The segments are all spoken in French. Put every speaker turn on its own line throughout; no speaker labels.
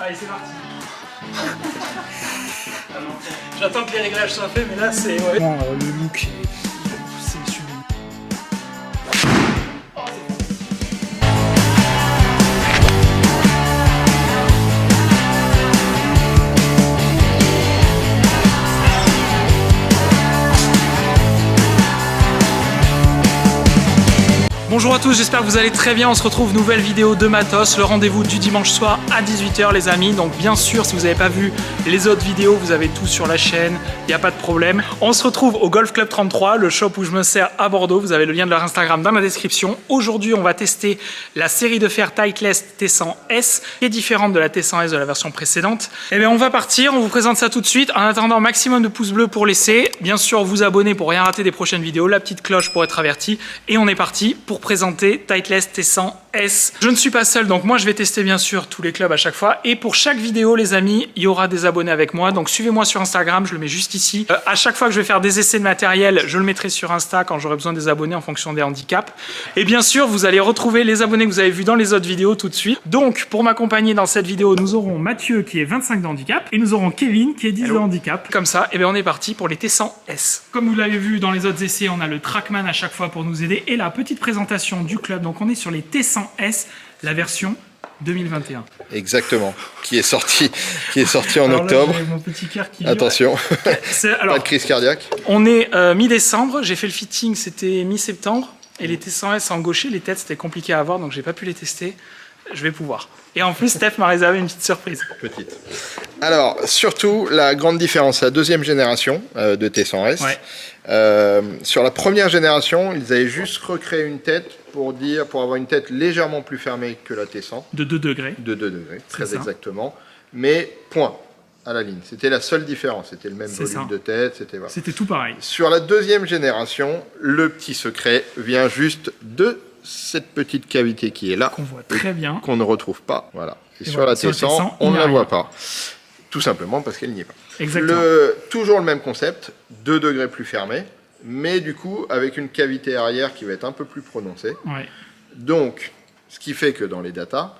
Allez, c'est parti. J'attends que les réglages soient faits, mais là c'est... Ouais. Bon, le look c'est sublime. Oh, bonjour à tous, j'espère que vous allez très bien. On se retrouve nouvelle vidéo de Matos, le rendez-vous du dimanche soir à 18 h les amis. Donc bien sûr, si vous n'avez pas vu les autres vidéos, vous avez tout sur la chaîne, il n'y a pas de problème. On se retrouve au Golf Club 33, le shop où je me sers à Bordeaux. Vous avez le lien de leur Instagram dans la description. Aujourd'hui, on va tester la série de fer Titleist T100S, qui est différente de la T100S de la version précédente. Et bien on va partir, on vous présente ça tout de suite. En attendant, maximum de pouces bleus pour l'essai. Bien sûr, vous abonner pour rien rater des prochaines vidéos, la petite cloche pour être averti. Et on est parti pour présenter Titleist T100S. Je ne suis pas seul, donc moi je vais tester bien sûr tous les clubs à chaque fois. Et pour chaque vidéo, les amis, il y aura des abonnés avec moi. Donc suivez-moi sur Instagram, je le mets juste ici. À chaque fois que je vais faire des essais de matériel, je le mettrai sur Insta quand j'aurai besoin des abonnés en fonction des handicaps. Et bien sûr, vous allez retrouver les abonnés que vous avez vus dans les autres vidéos tout de suite. Donc pour m'accompagner dans cette vidéo, nous aurons Mathieu qui est 25 de handicap et nous aurons Kevin qui est 10 de handicap. Comme ça, et bien on est parti pour les T100S. Comme vous l'avez vu dans les autres essais, on a le Trackman à chaque fois pour nous aider et la petite présentation du club. Donc on est sur les T100S, la version 2021.
Exactement, qui est sorti en octobre.
Là, mon petit cœur qui
attention,
alors,
pas de crise cardiaque.
On est mi-décembre, j'ai fait le fitting, c'était mi-septembre. Et les T100S en gaucher, les têtes c'était compliqué à avoir, donc j'ai pas pu les tester. Je vais pouvoir. Et en plus, Steph m'a réservé une petite surprise.
Petite. Alors, surtout, la grande différence, la deuxième génération de T100S. Ouais. Sur la première génération, ils avaient juste recréé une tête pour avoir une tête légèrement plus fermée que la T100. De 2 degrés. De 2 degrés, très exactement. Mais point à la ligne. C'était la seule différence. C'était le même volume de tête. C'était
tout pareil.
Sur la deuxième génération, le petit secret vient juste de cette petite cavité qui est là,
qu'on voit très bien,
qu'on ne retrouve pas. Voilà. Et sur la T100, on ne la voit pas. Tout simplement parce qu'elle n'y est pas.
Exactement.
Toujours le même concept, 2 degrés plus fermé, mais du coup avec une cavité arrière qui va être un peu plus prononcée. Ouais. Donc, ce qui fait que dans les datas,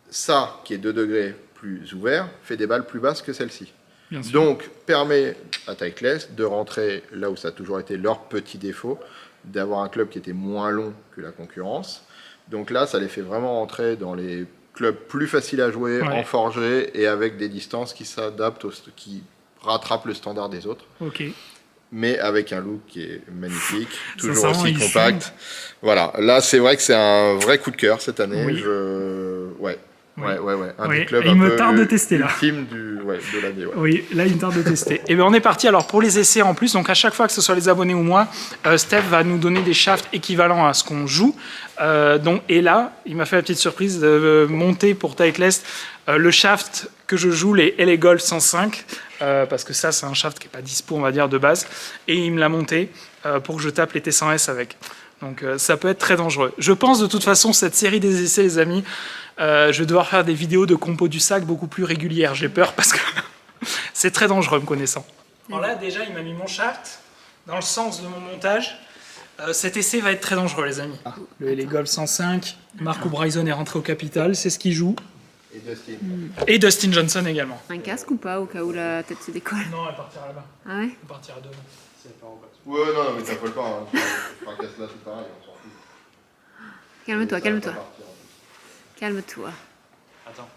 ça qui est 2 degrés plus ouvert fait des balles plus basses que celle-ci. Donc, permet à Titleist de rentrer là où ça a toujours été leur petit défaut, d'avoir un club qui était moins long que la concurrence. Donc là, ça les fait vraiment rentrer dans les clubs plus faciles à jouer, en forgé et avec des distances qui s'adaptent, qui rattrapent le standard des autres. Mais avec un look qui est magnifique, toujours aussi compact. Voilà, là c'est vrai que c'est un vrai coup de cœur cette année.
Oui.
Un des clubs
il me tarde de tester là.
Ultime de l'année. Ouais.
Oui, là il me tarde de tester. Et bien on est parti alors pour les essais en plus. Donc à chaque fois que ce soit les abonnés ou moi, Steph va nous donner des shafts équivalents à ce qu'on joue. Et là, il m'a fait la petite surprise de monter pour Titleist le shaft que je joue, les LA Golf 105, parce que ça c'est un shaft qui n'est pas dispo on va dire de base. Et il me l'a monté pour que je tape les T100S avec. Donc ça peut être très dangereux. Je pense de toute façon cette série des essais les amis, je vais devoir faire des vidéos de compo du sac beaucoup plus régulières. J'ai peur parce que c'est très dangereux me connaissant. Alors là déjà il m'a mis mon shaft dans le sens de mon montage. Cet essai va être très dangereux les amis. Le LA Golf 105, Marco Bryson est rentré au capital, c'est ce qu'il joue.
Et Dustin.
Et Dustin Johnson également.
Un casque ou pas au cas où la tête se décolle?
Non, elle partira là-bas.
Ah ouais?
Elle partira demain. Si elle part au bas.
Ouais, non, mais t'appelles pas. Hein. Tu fracasses là, c'est pareil, on s'en fout.
Calme-toi, calme-toi. Calme-toi.
Attends.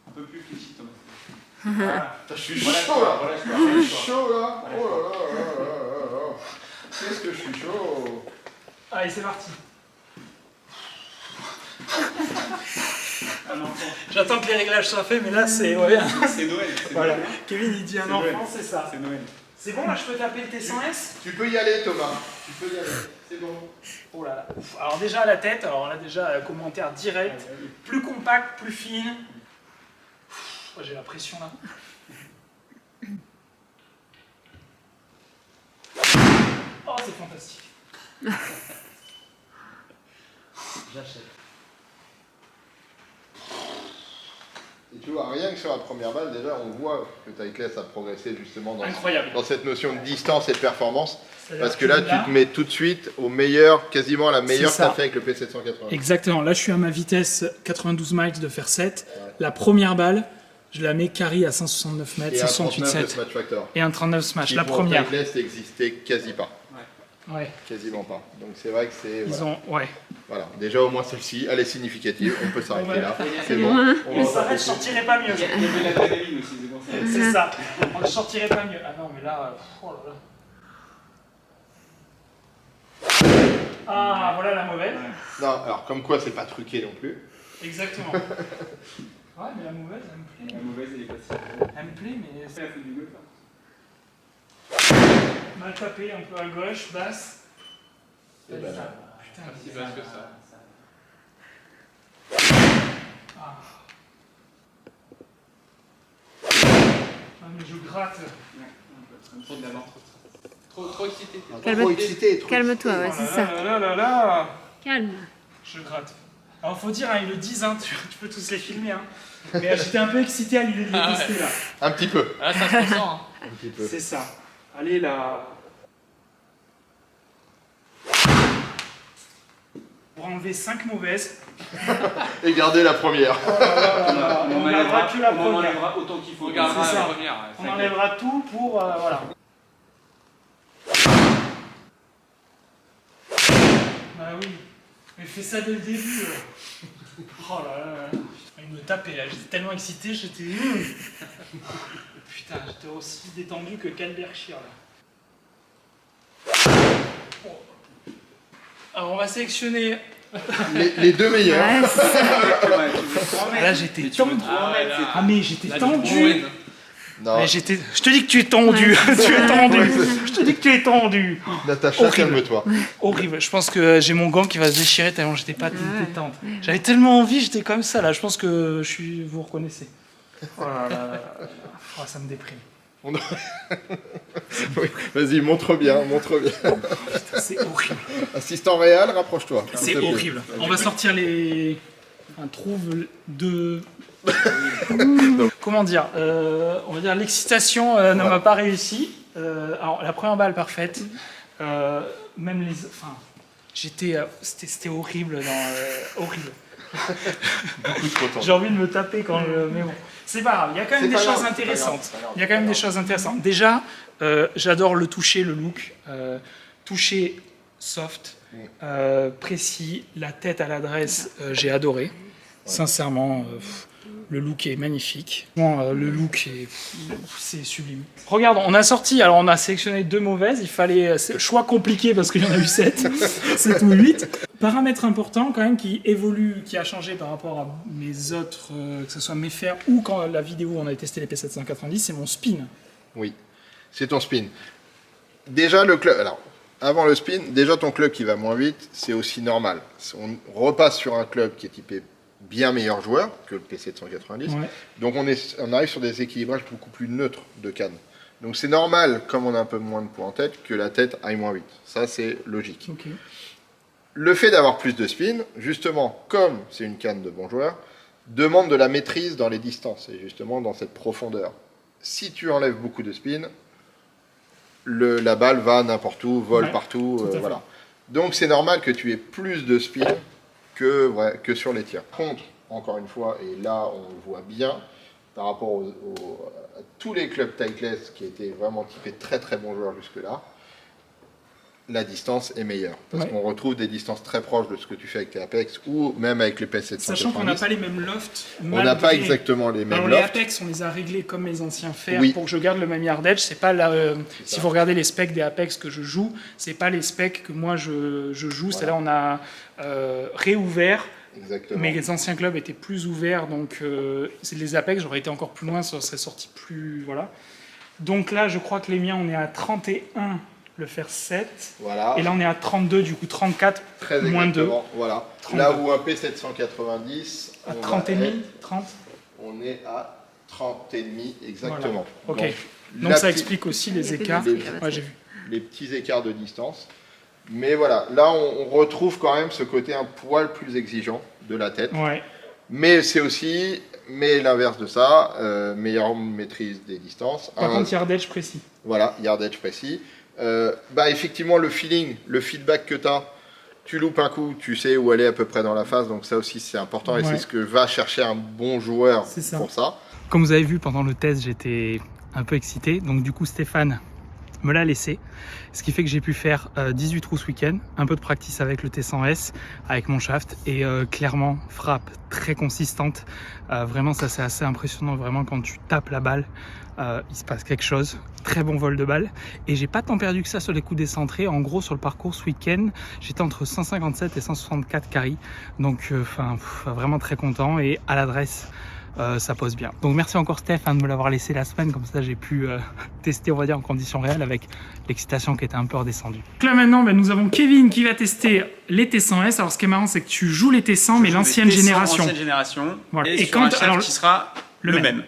Un peu plus petit, Thomas. Voilà.
Je suis chaud là. Je suis chaud là. Oh là là là là là. Qu'est-ce que je suis chaud.
Allez, c'est parti. J'attends que les réglages soient faits, mais là c'est... Ouais.
C'est Noël.
Voilà. Kevin il dit un enfant, c'est ça.
C'est Noël.
C'est bon là, je peux taper le T100S?
Tu peux y aller Thomas. Tu peux y aller. C'est bon.
Oh là là. Alors déjà la tête, alors là déjà commentaire direct. Plus compact, plus fine. Oh, j'ai la pression là. Oh c'est fantastique. J'achète.
tu vois, rien que sur la première balle, déjà, on voit que Titleist a progressé justement
Incroyable.
dans cette notion de distance et de performance.
C'est-à-dire
Parce que là, tu te mets tout de suite au meilleur, quasiment à la meilleure que tu as fait avec le P780.
Exactement. Là, je suis à ma vitesse 92 miles de faire 7.
Ouais.
La première balle, je la mets carry à 169 mètres,
Et un 39 de
168,7.
smash factor.
Et un 39 smash.
Qui
La
pour
première.
Titleist n'existait quasi pas.
Ouais.
Quasiment pas. Donc c'est vrai que c'est...
Ils
Voilà.
ont... Ouais.
Voilà. Déjà au moins celle-ci, elle est significative. On peut s'arrêter
Ouais.
là. C'est bon. On
Mais
va
ça
pas
je sortirais pas mieux.
Il y avait l'adrénaline aussi, c'est pour ça.
C'est ça. On ne sortirait pas mieux. Ah non, mais là... Oh là là. Ah, voilà la mauvaise.
Non, alors comme quoi c'est pas truqué non plus.
Exactement. Ouais, mais la mauvaise, elle me plaît.
La mauvaise, elle est facile.
Elle me plaît, mais
C'est la faute du golf.
mal tapé, un peu à gauche, basse.
Et ben,
Putain,
Si basse que ça.
Ah. Ah, mais je gratte.
Trop d'avant. Trop excité.
trop excité, trop
Calme-toi, ouais,
Oh
c'est
là
ça.
là là là là.
Calme.
Je gratte. Alors faut dire, hein, ils le disent, hein, tu peux tous les filmer. Hein. Mais j'étais un peu excité à l'idée de les tester là.
Un petit peu.
Ah, ça se ressent. Hein.
Un petit peu.
C'est ça. Allez là. Pour enlever 5 mauvaises.
Et garder la première.
On enlèvera que la
On en
première.
enlèvera autant qu'il faut. On
C'est
regardera
ça.
la première.
On enlèvera tout pour... voilà. Bah oui. Mais fais ça dès le début. Oh là là là. Il me tapait là. J'étais tellement excité, j'étais... Putain, j'étais aussi détendu que Kalbershire là. Oh. Alors on va sélectionner...
Les deux meilleurs.
Ouais, c'est ça.
Ah, là j'étais tendu. Ah mais j'étais tendu.
Non,
Mais je te dis que tu es tendu. Tu es tendu. Je te dis que tu es tendu.
Natacha,
Horrible.
calme-toi.
Horrible. Je pense que j'ai mon gant qui va se déchirer tellement j'étais pas détente. J'avais tellement envie, j'étais comme ça là. Je pense que vous reconnaissez. Oh là là là. Oh, ça me déprime.
Oui, vas-y, montre bien, montre bien.
Putain, c'est horrible.
Assistant réel, rapproche-toi.
C'est
s'il te plaît.
horrible. On va sortir les... On trouve de... Comment dire on va dire l'excitation ne m'a pas réussi. Alors la première balle parfaite. Même les... Enfin, j'étais... C'était horrible. Horrible.
Beaucoup trop tôt.
J'ai envie de me taper quand je... Mais bon, c'est pas grave. Il y a quand même des choses intéressantes. Il y a quand même des choses intéressantes. Déjà, j'adore le toucher, le look. Toucher soft, précis, la tête à l'adresse, j'ai adoré. Sincèrement, le look est magnifique. Le look c'est sublime. Regarde, on a sorti, alors on a sélectionné 2 mauvaises. Il fallait, choix compliqué parce qu'il y en a eu 7, 7 ou 8. Paramètre important quand même qui évolue, qui a changé par rapport à mes autres, que ce soit mes fers ou quand la vidéo où on avait testé les P790, c'est mon spin.
Oui, c'est ton spin. Déjà, le club. Alors, avant le spin, déjà ton club qui va moins vite, c'est aussi normal. On repasse sur un club qui est typé bien meilleur joueur que le P790.
Ouais.
Donc on arrive sur des équilibrages beaucoup plus neutres de canne. Donc c'est normal, comme on a un peu moins de points en tête, que la tête aille moins vite. Ça, c'est logique.
Ok.
Le fait d'avoir plus de spin, justement, comme c'est une canne de bon joueur, demande de la maîtrise dans les distances et justement dans cette profondeur. Si tu enlèves beaucoup de spin, la balle va n'importe où, vole
Ouais,
partout,
tout à fait.
voilà. Donc c'est normal que tu aies plus de spin que sur les tirs. Par contre, encore une fois, et là on le voit bien, par rapport à tous les clubs Titleist qui étaient vraiment typés très très bons joueurs jusque-là, la distance est meilleure. Parce
Ouais.
qu'on retrouve des distances très proches de ce que tu fais avec tes Apex ou même avec les PS790.
Sachant qu'on n'a pas les mêmes lofts.
On n'a pas exactement les mêmes
Alors les
lofts.
Apex, on les a réglés comme mes anciens fers
Oui.
pour que je garde le même yardage. C'est pas si vous regardez les specs des Apex que je joue, c'est pas les specs que moi je joue.
Voilà.
C'est-à-dire on a réouvert.
Exactement.
Mais les anciens clubs étaient plus ouverts, donc c'est les Apex, j'aurais été encore plus loin, ça serait sorti plus... Voilà. Donc là, je crois que les miens, on est à 31, le fer 7.
Voilà.
Et là, on est à 32, du coup 34,
Très
moins 2.
exactement. Voilà.
32.
Là où un P790,
À
on
30 et
va
demi,
être-
30.
on est à 30 et demi exactement.
Ok. Donc
la
ça
petite-
explique aussi
Il y a
les
plus
écarts.
d'inscrits, là-bas.
Ouais, j'ai vu.
les petits écarts de distance. Mais voilà, là on retrouve quand même ce côté un poil plus exigeant de la tête.
Ouais.
Mais c'est aussi Mais l'inverse de ça, meilleure maîtrise des distances.
Par contre, yardage précis.
Voilà, yardage précis. Effectivement, le feeling, le feedback que tu as, tu loupes un coup, tu sais où aller à peu près dans la phase, donc ça aussi c'est important et c'est ce que va chercher un bon joueur pour ça.
Comme vous avez vu pendant le test, j'étais un peu excité, donc du coup Stéphane me l'a laissé, ce qui fait que j'ai pu faire 18 trous ce week-end, un peu de practice avec le T100S, avec mon shaft et clairement frappe très consistante, vraiment ça c'est assez impressionnant, vraiment quand tu tapes la balle, il se passe quelque chose, très bon vol de balle et j'ai pas tant perdu que ça sur les coups décentrés, en gros sur le parcours ce week-end j'étais entre 157 et 164 carry, donc vraiment très content et à l'adresse. Ça pose bien. Donc merci encore Steph de me l'avoir laissé la semaine, comme ça j'ai pu tester on va dire en conditions réelles avec l'excitation qui était un peu redescendue. Donc là maintenant nous avons Kevin qui va tester les T100S. Alors ce qui est marrant c'est que tu joues les T100 mais l'ancienne génération.
Voilà. Et quand alors qui sera le même.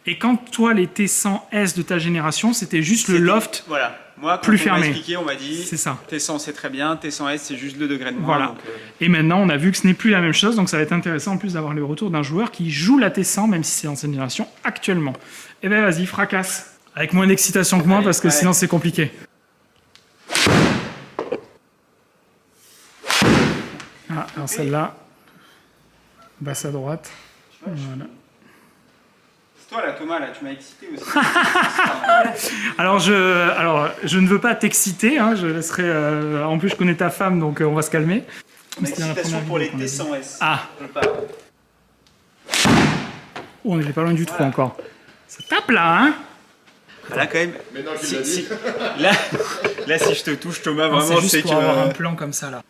Et quand toi les T100S de ta génération c'était juste le loft.
Voilà. Moi, quand
plus
on
fermé.
m'a expliqué, on m'a dit T100 c'est très bien, T100S c'est juste le degré de moins.
Voilà.
Donc,
Et maintenant on a vu que ce n'est plus la même chose, donc ça va être intéressant en plus d'avoir le retour d'un joueur qui joue la T100 même si c'est l'ancienne génération actuellement. Et ben vas-y, fracasse. Avec moins d'excitation que moi parce que sinon c'est compliqué. Ah, alors celle-là, basse à droite. Voilà.
toi là Thomas, là tu m'as excité aussi.
Alors je ne veux pas t'exciter, hein, je laisserai. En plus je connais ta femme donc on va se calmer.
Excitation pour les T100S.
Ah. Oh, on n'était pas loin du trou encore. Ça tape là, hein.
Là quand même.
Mais non, je l'ai dit.
Là si je te touche Thomas,
Non,
vraiment
c'est
c'est
juste
que.
pour avoir un plan comme ça là.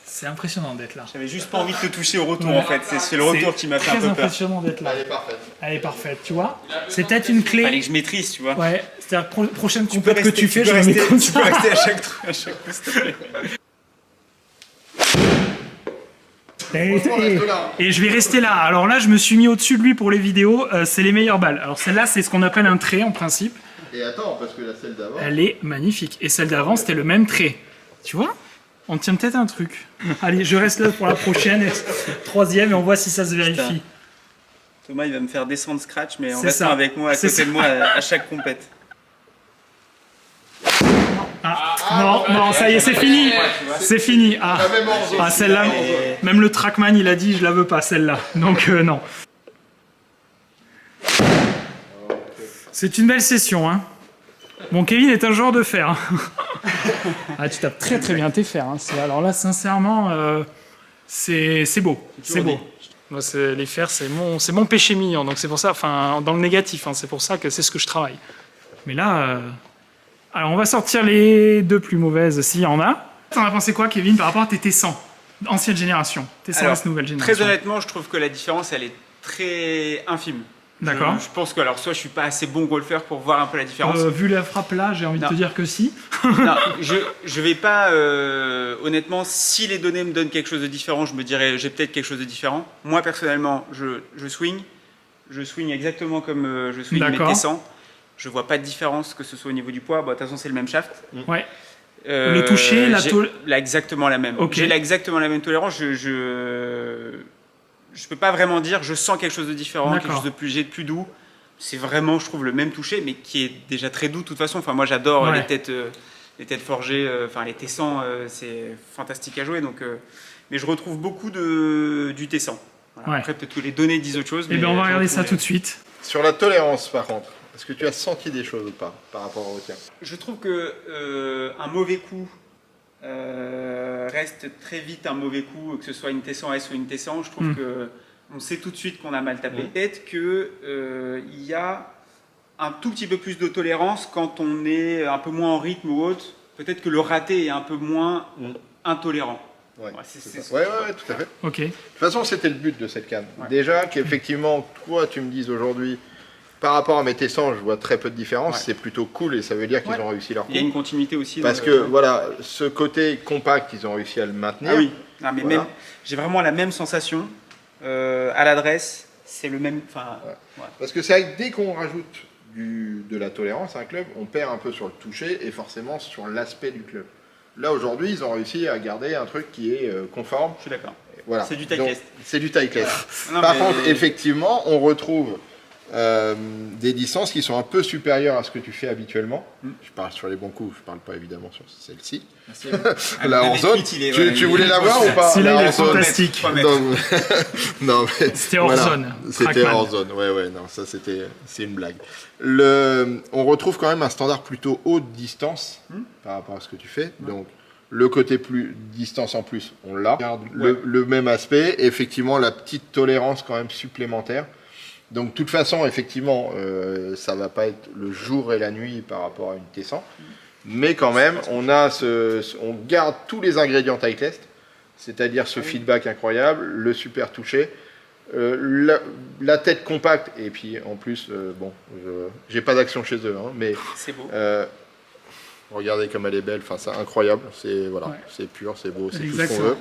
C'est impressionnant d'être là.
J'avais juste pas envie de te toucher au retour en fait. C'est le retour qui m'a fait un peu
très
peur.
impressionnant d'être là.
Elle est parfaite.
Elle est parfaite, tu vois. C'est peut-être une clé.
Fallait que je maîtrise, tu vois.
Ouais, c'est-à-dire prochaine
Tu peux
compète que
rester-
tu fais,
peux
je vais
rester-
mettre comme
Tu peux
ça.
rester à chaque coup, s'il te plaît.
Et je vais rester là. Alors là, je me suis mis au-dessus de lui pour les vidéos. C'est les meilleures balles. Alors celle-là, c'est ce qu'on appelle un trait en principe.
Et attends, parce que la celle d'avant.
Elle est magnifique. Et celle d'avant, c'était le même trait. Tu vois? On tient peut-être un truc. Allez, je reste là pour la prochaine. Troisième, et on voit si ça se vérifie.
Thomas, il va me faire descendre scratch, mais en
C'est
restant
ça.
avec moi, à
C'est
côté de
ça.
moi, à chaque compète.
Non, ça y est, c'est fini. C'est fini. Ah,
même Orzo.
ah celle-là, même le Trackman, il a dit, je la veux pas, celle-là. Donc, non. C'est une belle session, hein. Bon, Kevin est un joueur de fer. Hein. Ah, tu tapes très très bien tes fers. Hein. Alors là, sincèrement, c'est beau. C'est beau. Moi, les fers, c'est mon péché mignon. Donc c'est pour ça, enfin, dans le négatif, hein, c'est pour ça que c'est ce que je travaille. Mais là, alors on va sortir les deux plus mauvaises s'il y en a. T'en as pensé quoi, Kevin, par rapport à tes T100, ancienne génération, T100
Alors,
nouvelle génération?
Très honnêtement, je trouve que la différence, elle est très infime.
D'accord.
Je pense que, alors, soit je suis pas assez bon golfeur pour voir un peu la différence.
Vu la frappe là, j'ai envie de te dire que si.
Non, je vais pas, honnêtement, si les données me donnent quelque chose de différent, je me dirais j'ai peut-être quelque chose de différent. Moi personnellement, je swing exactement comme je swing mes
D'accord.
T100. Je vois pas de différence que ce soit au niveau du poids. Bon, de toute façon, c'est le même shaft.
Ouais. Le toucher, la
j'ai exactement la même.
Ok.
J'ai exactement la même tolérance. Je peux pas vraiment dire je sens quelque chose de différent, quelque
D'accord.
chose de plus léger, de plus doux. C'est vraiment, je trouve, le même toucher, mais qui est déjà très doux de toute façon. Enfin, moi, j'adore
Ouais.
les têtes forgées, enfin les T100, c'est fantastique à jouer. Donc, mais je retrouve beaucoup du T100. Voilà.
Ouais.
Après, peut-être que les données disent autre chose.
Eh bien, on va regarder ça tout de suite.
Sur la tolérance, par contre, est-ce que tu as senti des choses ou pas par rapport au tien?
Je trouve que un mauvais coup reste très vite un mauvais coup, que ce soit une T100S ou une T100. Je trouve que on sait tout de suite qu'on a mal tapé. Peut-être qu'il y a un tout petit peu plus de tolérance quand on est un peu moins en rythme ou autre. Peut-être que le raté est un peu moins intolérant.
Ouais,
c'est
ouais, tout à fait.
Ok.
De toute façon, c'était le but de cette canne.
Ouais.
Déjà, qu'effectivement, toi, tu me dises aujourd'hui, par rapport à mes T100, je vois très peu de différence.
Ouais.
C'est plutôt cool et ça veut dire qu'ils
Ouais.
ont réussi leur coup.
Il y a une continuité aussi.
Parce
dans
que,
le-
voilà, ce côté compact, ils ont réussi à le maintenir.
Ah oui, non, mais
Voilà.
même, j'ai vraiment la même sensation à l'adresse. C'est le même. Enfin, ouais.
Parce que c'est vrai que dès qu'on rajoute de la tolérance à un club, on perd un peu sur le toucher et forcément sur l'aspect du club. Là, aujourd'hui, ils ont réussi à garder un truc qui est conforme.
Je suis d'accord.
Et Voilà.
C'est du tie
Donc,
test.
C'est du tie test.
Non,
Par
mais-
contre, effectivement, on retrouve des distances qui sont un peu supérieures à ce que tu fais habituellement. Je parle sur les bons coups, je parle pas évidemment sur celle-ci. La hors zone. Tu voulais la voir ou pas?
Celui-là,
La
il est
hors zone.
fantastique.
3 mètres.
Non, non, mais
C'était hors zone.
C'était
Trackman.
hors zone. Ouais, non, ça c'est une blague. On retrouve quand même un standard plutôt haut de distance par rapport à ce que tu fais. Donc le côté plus distance en plus, on l'a. Le même aspect, et effectivement la petite tolérance quand même supplémentaire. Donc de toute façon, effectivement, ça va pas être le jour et la nuit par rapport à une T100. Mais quand même, on garde tous les ingrédients tie test, c'est-à-dire ce feedback incroyable, le super touché, la tête compacte, et puis en plus, j'ai pas d'action chez eux, hein, mais
C'est beau.
regardez comme elle est belle, enfin c'est incroyable, c'est pur, c'est beau, c'est tout ce qu'on
Exactement.
veut.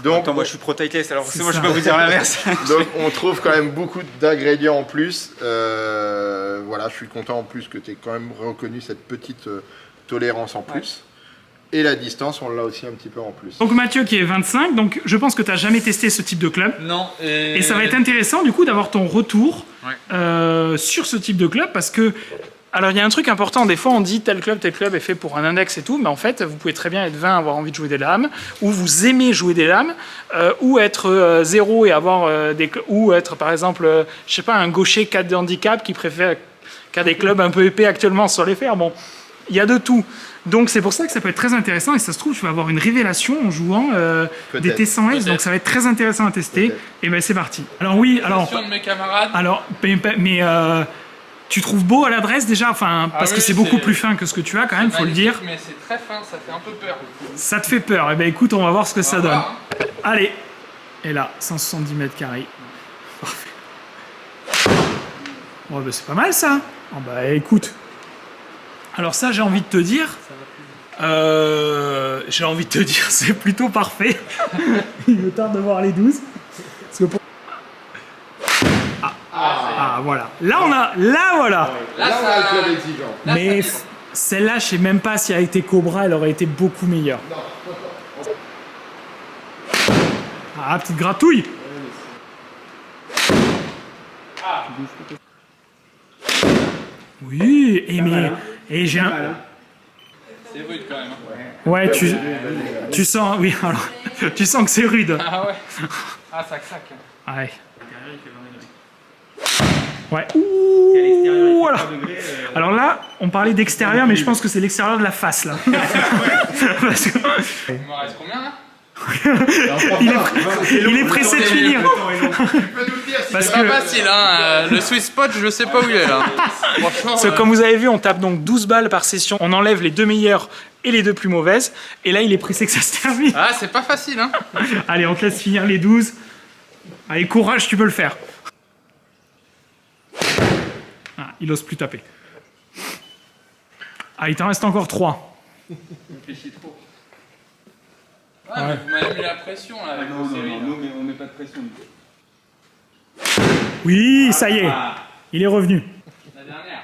Donc,
Attends, moi je suis pro tie test, alors
C'est
moi je
ça.
peux vous dire l'inverse.
donc on trouve quand même beaucoup d'ingrédients en plus. Voilà, je suis content en plus que tu aies quand même reconnu cette petite tolérance en plus. Et la distance, on l'a aussi un petit peu en plus.
Donc Mathieu qui est 25, donc je pense que tu n'as jamais testé ce type de club.
Non.
Et ça va être intéressant du coup d'avoir ton retour sur ce type de club parce que... Alors il y a un truc important, des fois on dit tel club est fait pour un index et tout, mais en fait vous pouvez très bien être 20 avoir envie de jouer des lames, ou vous aimez jouer des lames, ou être 0 et avoir ou être par exemple, je sais pas, un gaucher 4 de handicap qui a des clubs un peu épais actuellement sur les fers. Bon, il y a de tout. Donc c'est pour ça que ça peut être très intéressant et ça se trouve tu vas avoir une révélation en jouant des T100S, donc ça va être très intéressant à tester. Et ben c'est parti. Alors oui, alors...
Sur de mes camarades.
Alors, mais tu trouves beau à l'adresse déjà, enfin, parce que
oui,
c'est beaucoup
c'est-
plus fin que ce que tu as quand même, faut le
Magnifique,
dire.
Mais c'est très fin, ça fait un peu peur.
Ça te fait peur. Eh ben écoute, on va voir ce que ça donne.
voir,
Allez. Et là, 170 mètres carrés. Parfait. Bon, ben, c'est pas mal ça. Oh, bah écoute. Alors ça, j'ai envie de te dire. C'est plutôt parfait. Il me tarde de voir les 12. Parce que pour... Ah, voilà. Là, voilà.
Là,
on a le club exigeant.
Mais celle-là, je sais même pas si elle a été Cobra, elle aurait été beaucoup meilleure. Ah, petite gratouille. Oui, et j'ai un...
c'est rude quand même.
Ouais, tu sens, oui, alors, tu sens que c'est rude.
Ah ouais. Ah, ça craque.
Ouais. Ouais. Ouh, voilà. Alors là, on parlait d'extérieur, mais je pense que c'est l'extérieur de la face là. Parce que
Il me reste combien là?
il est pressé de finir. Parce
C'est pas
que,
facile, hein. Le sweet spot, je sais pas où il est là. Franchement.
parce que comme vous avez vu, on tape donc 12 balles par session. On enlève les 2 meilleures et les 2 plus mauvaises. Et là, il est pressé que ça se termine.
Ah, c'est pas facile, hein.
Allez, on te laisse finir les 12. Allez, courage, tu peux le faire. Ah, il ose plus taper. Ah, il t'en reste encore 3.
Réfléchis trop. Ouais, mais vous m'avez mis la pression là avec vos séries. là.
mais on met pas de pression.
Oui, ça y est. Il est revenu.
La dernière.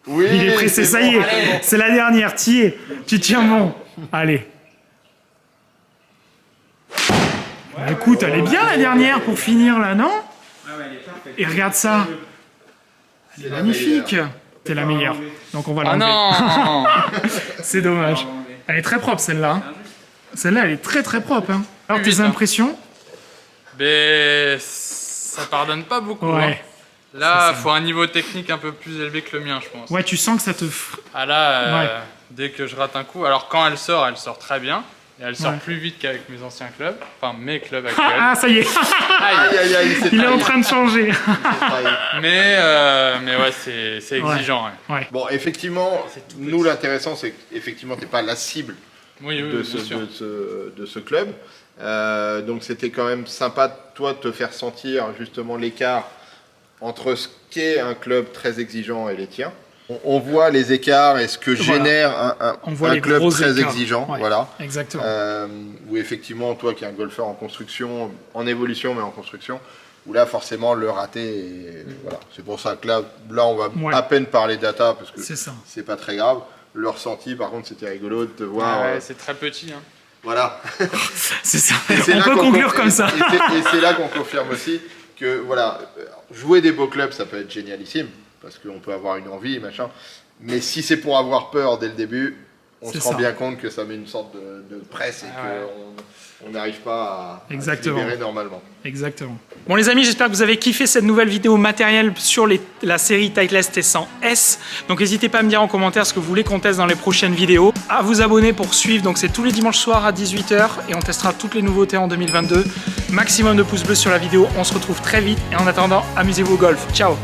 Oui,
Il est pressé, ça y est. C'est la dernière, t'y es. Tu tiens bon. Allez. Bah, écoute, elle est bien la dernière pour finir là, non? Et regarde ça. Elle est magnifique. T'es la meilleure. Donc on va
Ah
l'enlever.
non.
C'est dommage. Elle est très propre celle-là. hein. Celle-là, elle est très très propre. hein. Alors tes impressions?
Mais ça pardonne pas beaucoup.
Ouais.
Hein. Là, faut un niveau technique un peu plus élevé que le mien, je pense.
Ouais, tu sens que ça te...
Ah là,
Ouais.
dès que je rate un coup, alors quand elle sort très bien. Et elle sort
Ouais.
plus vite qu'avec mes anciens clubs, enfin mes clubs actuels.
Ah, ça y est.
Aïe, aïe, aïe, c'est
Il est en
trahi,
train de changer.
c'est trahi.
Mais ouais, c'est exigeant. Ouais.
Bon, effectivement, nous l'intéressant, c'est qu'effectivement, t'es pas la cible
Oui, oui,
de
bien sûr.
de ce club. Donc c'était quand même sympa, toi, de te faire sentir justement l'écart entre ce qu'est un club très exigeant et les tiens. On voit les écarts et ce que
Voilà.
génère
On voit
un
les
club
gros
très
écarts.
exigeant.
Ouais.
Voilà.
Exactement.
Où effectivement, toi qui es un golfeur en construction, en évolution mais en construction, où là forcément le raté, voilà. C'est pour ça que là on va
Ouais.
à peine parler data parce que
C'est ça.
c'est pas très grave. Le ressenti, par contre, c'était rigolo de te voir.
Ah ouais, c'est très petit. Hein.
Voilà.
C'est ça.
Et c'est
On
là
peut
qu'on
conclure comme ça.
Et c'est là qu'on confirme aussi que voilà, jouer des beaux clubs, ça peut être génialissime, parce qu'on peut avoir une envie, machin. Mais si c'est pour avoir peur dès le début, on se rend bien compte que ça met une sorte de presse et qu'on n'arrive pas à se libérer normalement.
Exactement. Bon les amis, j'espère que vous avez kiffé cette nouvelle vidéo matérielle sur la série Titleist T100S. Donc n'hésitez pas à me dire en commentaire ce que vous voulez qu'on teste dans les prochaines vidéos. À vous abonner pour suivre, donc c'est tous les dimanches soirs à 18 h et on testera toutes les nouveautés en 2022. Maximum de pouces bleus sur la vidéo, on se retrouve très vite et en attendant, amusez-vous au golf. Ciao.